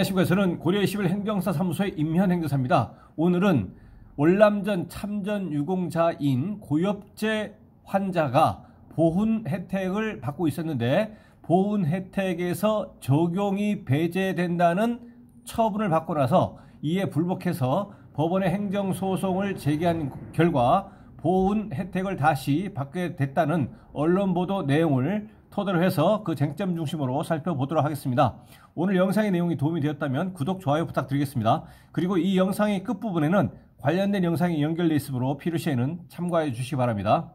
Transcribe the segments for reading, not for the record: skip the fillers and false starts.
안녕하십니까. 저는 고려 21 행정사 사무소의 임현 행정사입니다. 오늘은 월남전 참전 유공자인 고엽제 환자가 보훈 혜택을 받고 있었는데 보훈 혜택에서 적용이 배제된다는 처분을 받고 나서 이에 불복해서 법원에 행정소송을 제기한 결과 보훈 혜택을 다시 받게 됐다는 언론 보도 내용을 토대로 해서 그 쟁점 중심으로 살펴보도록 하겠습니다. 오늘 영상의 내용이 도움이 되었다면 구독, 좋아요 부탁드리겠습니다. 그리고 이 영상의 끝부분에는 관련된 영상이 연결되어 있으므로 필요시에는 참고해 주시기 바랍니다.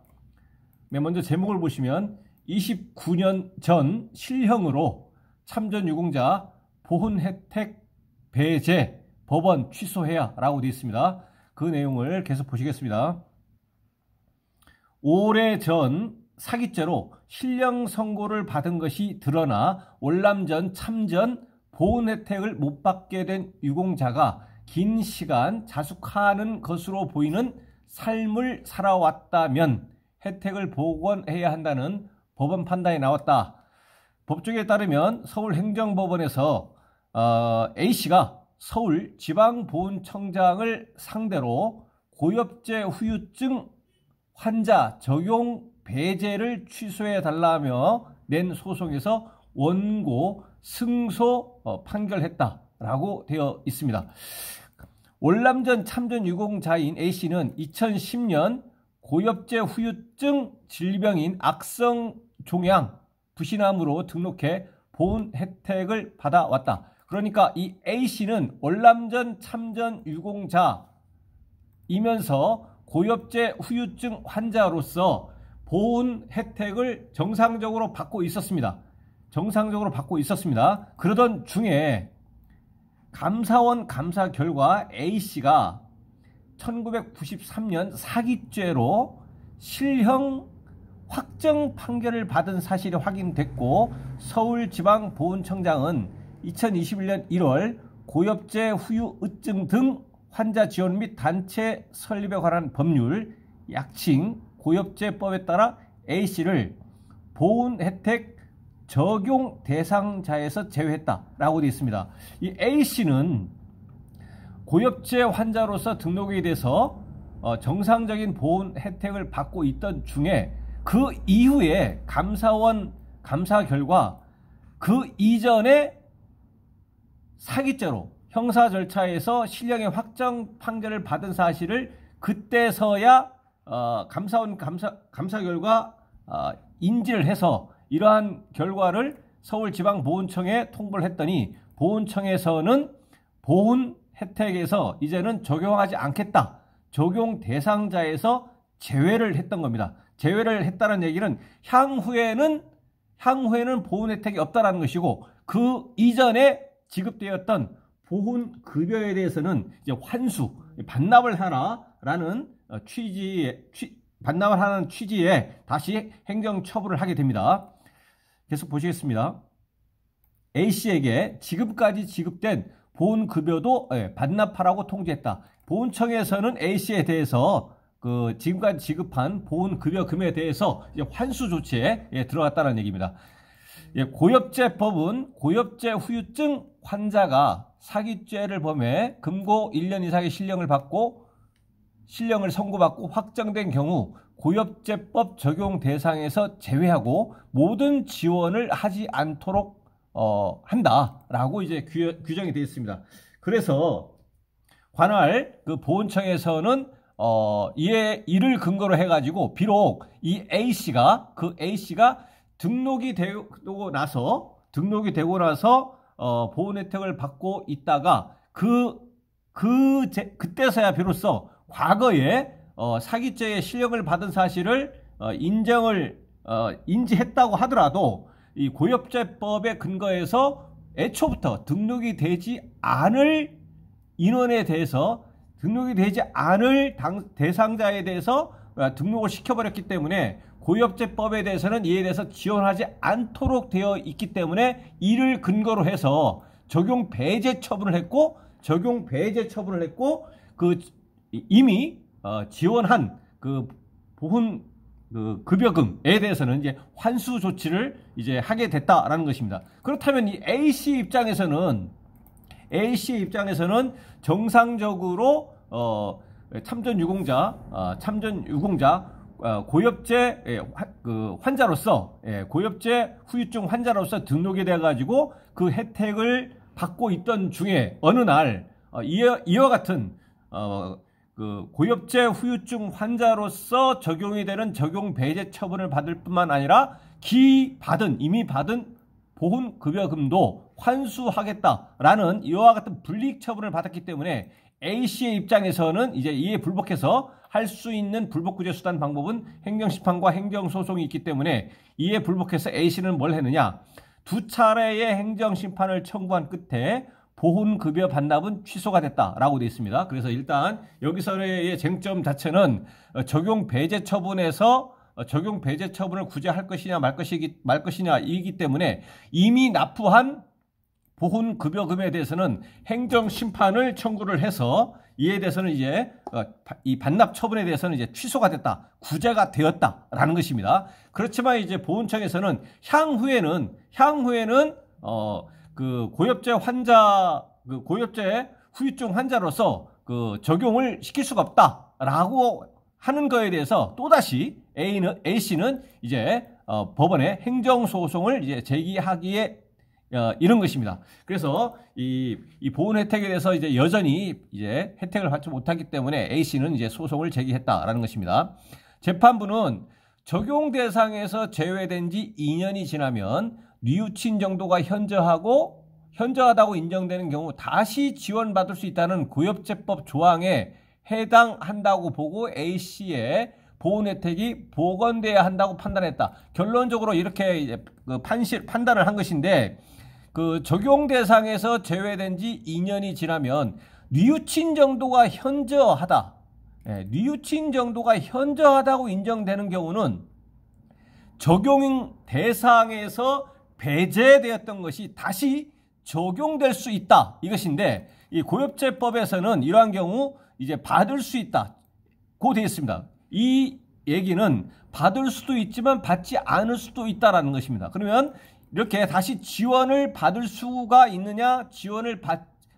네, 먼저 제목을 보시면 29년 전 실형으로 참전 유공자 보훈 혜택 배제 법원 취소해야 라고 되어 있습니다. 그 내용을 계속 보시겠습니다. 오래전 사기죄로 실형 선고를 받은 것이 드러나 월남전 참전 보훈 혜택을 못 받게 된 유공자가 긴 시간 자숙하는 것으로 보이는 삶을 살아왔다면 혜택을 복원해야 한다는 법원 판단이 나왔다. 법조계에 따르면 서울행정법원에서 A씨가 서울지방보훈청장을 상대로 고엽제 후유증 환자 적용 배제를 취소해달라며 낸 소송에서 원고 승소 판결했다라고 되어 있습니다. 월남전 참전 유공자인 A씨는 2010년 고엽제 후유증 질병인 악성종양 부신암으로 등록해 보훈 혜택을 받아왔다. 그러니까 이 A씨는 월남전 참전 유공자이면서 고엽제 후유증 환자로서 보훈 혜택을 정상적으로 받고 있었습니다. 그러던 중에 감사원 감사 결과 A씨가 1993년 사기죄로 실형 확정 판결을 받은 사실이 확인됐고 서울지방보훈청장은 2021년 1월 고엽제 후유증 등 환자 지원 및 단체 설립에 관한 법률 약칭 고엽제법에 따라 A씨를 보훈 혜택 적용 대상자에서 제외했다라고 되어 있습니다. 이 A씨는 고엽제 환자로서 등록이 돼서 정상적인 보훈 혜택을 받고 있던 중에 그 이후에 감사원 감사 결과 그 이전에 사기죄로 형사 절차에서 실형의 확정 판결을 받은 사실을 그때서야 감사원 감사 결과 인지를 해서 이러한 결과를 서울지방보훈청에 통보를 했더니 보훈청에서는 보훈 혜택에서 이제는 적용하지 않겠다. 적용 대상자에서 제외를 했던 겁니다. 제외를 했다는 얘기는 향후에는 보훈 혜택이 없다라는 것이고 그 이전에 지급되었던 보훈 급여에 대해서는 이제 환수, 반납을 하라라는 반납을 하는 취지에 다시 행정 처분을 하게 됩니다. 계속 보시겠습니다. A씨에게 지금까지 지급된 보훈 급여도 반납하라고 통지했다. 보훈청에서는 A씨에 대해서 그 지금까지 지급한 보훈 급여 금액에 대해서 이제 환수 조치에 들어갔다는 얘기입니다. 고엽제법은 고엽제 후유증 환자가 사기죄를 범해 금고 1년 이상의 실형을 선고받고 확정된 경우 고엽제법 적용 대상에서 제외하고 모든 지원을 하지 않도록 한다라고 이제 규정이 되어 있습니다. 그래서 관할 그 보훈청에서는 이를 근거로 해가지고 비록 이 A씨가 등록이 되고 나서 보훈 혜택을 받고 있다가 그때서야 비로소 과거에 사기죄의 실형을 받은 사실을 인지했다고 하더라도 이 고엽제법에 근거해서 애초부터 등록이 되지 않을 인원에 대해서 등록이 되지 않을 대상자에 대해서 등록을 시켜버렸기 때문에 고엽제법에 대해서는 이에 대해서 지원하지 않도록 되어 있기 때문에 이를 근거로 해서 적용 배제 처분을 했고 그 이미 지원한 그 보훈 그 급여금에 대해서는 이제 환수 조치를 이제 하게 됐다라는 것입니다. 그렇다면 이 A씨 입장에서는 A씨의 입장에서는 정상적으로 참전 유공자 고엽제 환자로서 고엽제 후유증 환자로서 등록이 돼가지고 그 혜택을 받고 있던 중에 어느 날 이와 같은 그 고엽제 후유증 환자로서 적용이 되는 적용 배제 처분을 받을 뿐만 아니라 이미 받은 보훈급여금도 환수하겠다라는 이와 같은 불이익 처분을 받았기 때문에 A씨의 입장에서는 이제 이에 불복해서 할 수 있는 불복구제 수단 방법은 행정심판과 행정소송이 있기 때문에 이에 불복해서 A씨는 뭘 했느냐, 2차례의 행정심판을 청구한 끝에 보훈급여 반납은 취소가 됐다라고 되어 있습니다. 그래서 일단 여기서의 쟁점 자체는 적용 배제 처분에서 적용 배제 처분을 구제할 것이냐 말 것이냐이기 때문에 이미 납부한 보훈급여금에 대해서는 행정심판을 청구를 해서 이에 대해서는 이제 이 반납 처분에 대해서는 이제 취소가 됐다, 구제가 되었다라는 것입니다. 그렇지만 이제 보훈청에서는 향후에는 그 고엽제 후유증 환자로서 그 적용을 시킬 수가 없다라고 하는 거에 대해서 또다시 A씨는 이제 법원에 행정소송을 이제 제기하기에 이런 것입니다. 그래서 이 보훈 혜택에 대해서 이제 여전히 이제 혜택을 받지 못하기 때문에 A씨는 이제 소송을 제기했다라는 것입니다. 재판부는 적용 대상에서 제외된 지 2년이 지나면 뉘우친 정도가 현저하다고 인정되는 경우 다시 지원받을 수 있다는 고엽제법 조항에 해당한다고 보고 A씨의 보훈 혜택이 복원돼야 한다고 판단했다. 결론적으로 이렇게 이제 판단을 한 것인데, 그 적용 대상에서 제외된 지 2년이 지나면 뉘우친 정도가 현저하다고 인정되는 경우는 적용 대상에서 배제되었던 것이 다시 적용될 수 있다, 이것인데, 이 고엽제법에서는 이러한 경우 이제 받을 수 있다고 되어 있습니다. 이 얘기는 받을 수도 있지만 받지 않을 수도 있다라는 것입니다. 그러면 이렇게 다시 지원을 받을 수가 있느냐, 지원을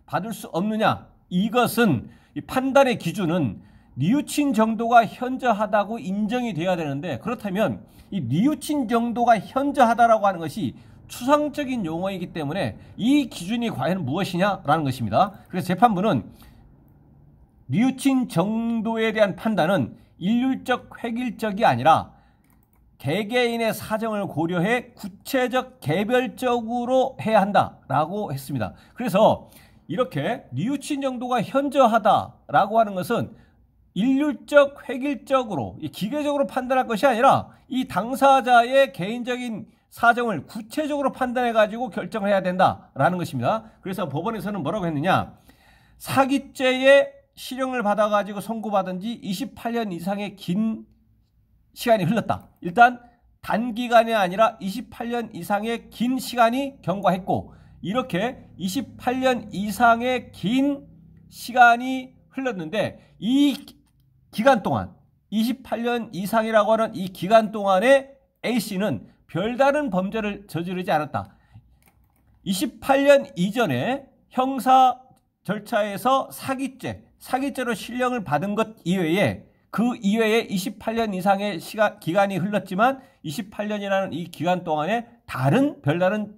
받을 수 없느냐, 이것은 이 판단의 기준은 뉘우친 정도가 현저하다고 인정이 돼야 되는데, 그렇다면 이 뉘우친 정도가 현저하다라고 하는 것이 추상적인 용어이기 때문에 이 기준이 과연 무엇이냐라는 것입니다. 그래서 재판부는 뉘우친 정도에 대한 판단은 일률적 획일적이 아니라 개개인의 사정을 고려해 구체적 개별적으로 해야 한다라고 했습니다. 그래서 이렇게 뉘우친 정도가 현저하다라고 하는 것은 일률적 획일적으로 기계적으로 판단할 것이 아니라 이 당사자의 개인적인 사정을 구체적으로 판단해 가지고 결정을 해야 된다라는 것입니다. 그래서 법원에서는 뭐라고 했느냐, 사기죄의 실형을 받아가지고 선고받은 지 28년 이상의 긴 시간이 흘렀다. 일단 단기간이 아니라 28년 이상의 긴 시간이 경과했고, 이렇게 28년 이상의 긴 시간이 흘렀는데 이 기간 동안 28년 이상이라고 하는 이 기간 동안에 A씨는 별다른 범죄를 저지르지 않았다. 28년 이전에 형사 절차에서 사기죄로 실형을 받은 것 이외에 그 이외에 28년 이상의 기간이 흘렀지만 28년이라는 이 기간 동안에 별다른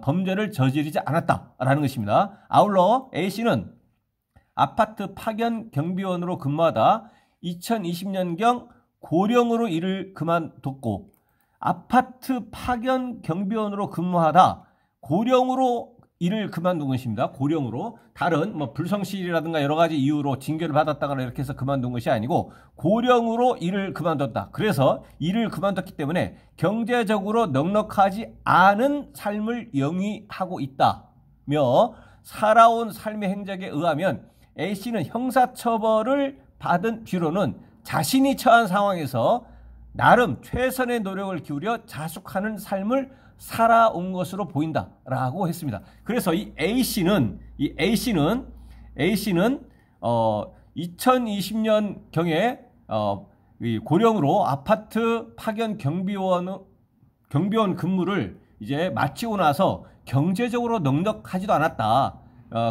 범죄를 저지르지 않았다라는 것입니다. 아울러 A씨는 아파트 파견 경비원으로 근무하다 2020년경 고령으로 일을 그만뒀고, 아파트 파견 경비원으로 근무하다 고령으로 일을 그만둔 것입니다. 고령으로. 다른 불성실이라든가 여러 가지 이유로 징계를 받았다거나 이렇게 해서 그만둔 것이 아니고 고령으로 일을 그만뒀다. 그래서 일을 그만뒀기 때문에 경제적으로 넉넉하지 않은 삶을 영위하고 있다며, 살아온 삶의 행적에 의하면 A씨는 형사처벌을 받은 뒤로는 자신이 처한 상황에서 나름 최선의 노력을 기울여 자숙하는 삶을 살아온 것으로 보인다라고 했습니다. 그래서 이 A씨는 2020년경에 고령으로 아파트 파견 경비원 근무를 이제 마치고 나서 경제적으로 넉넉하지도 않았다.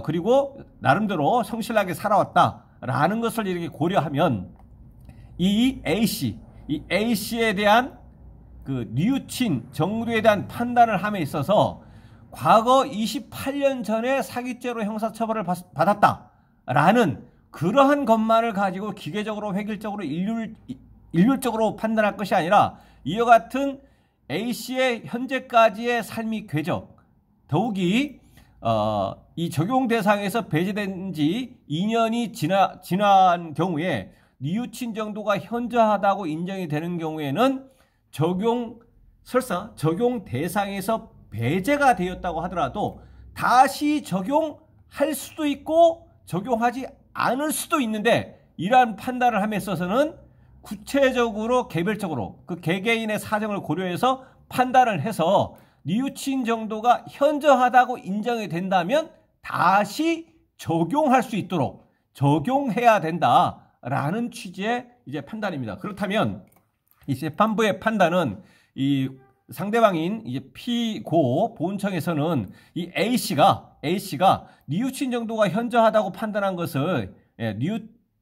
그리고 나름대로 성실하게 살아왔다라는 것을 이렇게 고려하면 이 A씨에 대한 그 뉘우친 정도에 대한 판단을 함에 있어서 과거 28년 전에 사기죄로 형사처벌을 받았다라는 그러한 것만을 가지고 기계적으로 획일적으로 일률적으로 판단할 것이 아니라 이와 같은 A씨의 현재까지의 삶의 궤적, 더욱이 이 적용 대상에서 배제된 지 2년이 지난 경우에 뉘우친 정도가 현저하다고 인정이 되는 경우에는 설사 적용 대상에서 배제가 되었다고 하더라도 다시 적용할 수도 있고 적용하지 않을 수도 있는데, 이러한 판단을 함에 있어서는 구체적으로 개별적으로 그 개개인의 사정을 고려해서 판단을 해서 뉘우친 정도가 현저하다고 인정이 된다면 다시 적용할 수 있도록 적용해야 된다라는 취지의 이제 판단입니다. 그렇다면 이 재판부의 판단은 이 상대방인 이제 피고 보훈청에서는 이 A씨가 뉘우친 정도가 현저하다고 판단한 것을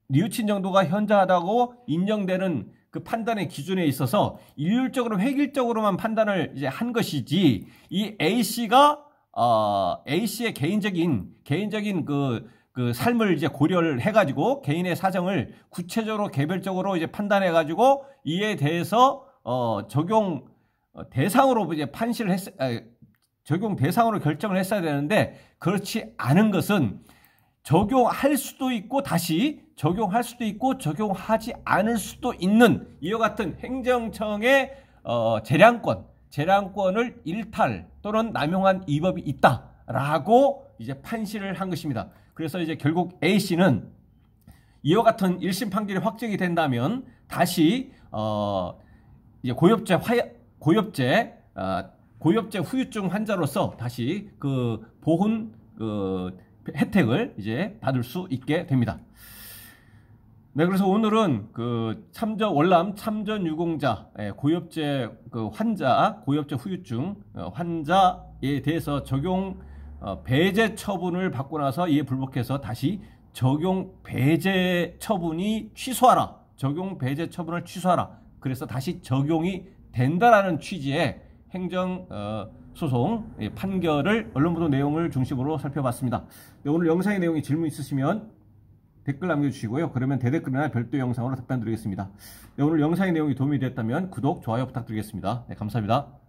뉘우친 정도가 현저하다고 인정되는 그 판단의 기준에 있어서 일률적으로 획일적으로만 판단을 이제 한 것이지, 이 A씨의 개인적인 그 삶을 이제 고려를 해가지고 개인의 사정을 구체적으로 개별적으로 이제 판단해가지고 이에 대해서 적용 대상으로 이제 적용 대상으로 결정을 했어야 되는데, 그렇지 않은 것은 적용할 수도 있고 다시 적용할 수도 있고 적용하지 않을 수도 있는 이와 같은 행정청의 재량권을 일탈 또는 남용한 위법이 있다라고 이제 판시를 한 것입니다. 그래서 이제 결국 A씨는 이와 같은 1심 판결이 확정이 된다면 다시 이제 고엽제 후유증 환자로서 다시 그 보훈 혜택을 이제 받을 수 있게 됩니다. 네, 그래서 오늘은 그 월남 참전 유공자 고엽제 고엽제 후유증 환자에 대해서 적용 배제 처분을 받고 나서 이에 불복해서 다시 적용 배제 처분이 취소하라. 적용 배제 처분을 취소하라. 그래서 다시 적용이 된다라는 취지의 행정 소송 판결을 언론보도 내용을 중심으로 살펴봤습니다. 네, 오늘 영상의 내용에 질문 있으시면 댓글 남겨주시고요. 그러면 대댓글이나 별도 영상으로 답변 드리겠습니다. 네, 오늘 영상의 내용이 도움이 됐다면 구독, 좋아요 부탁드리겠습니다. 네, 감사합니다.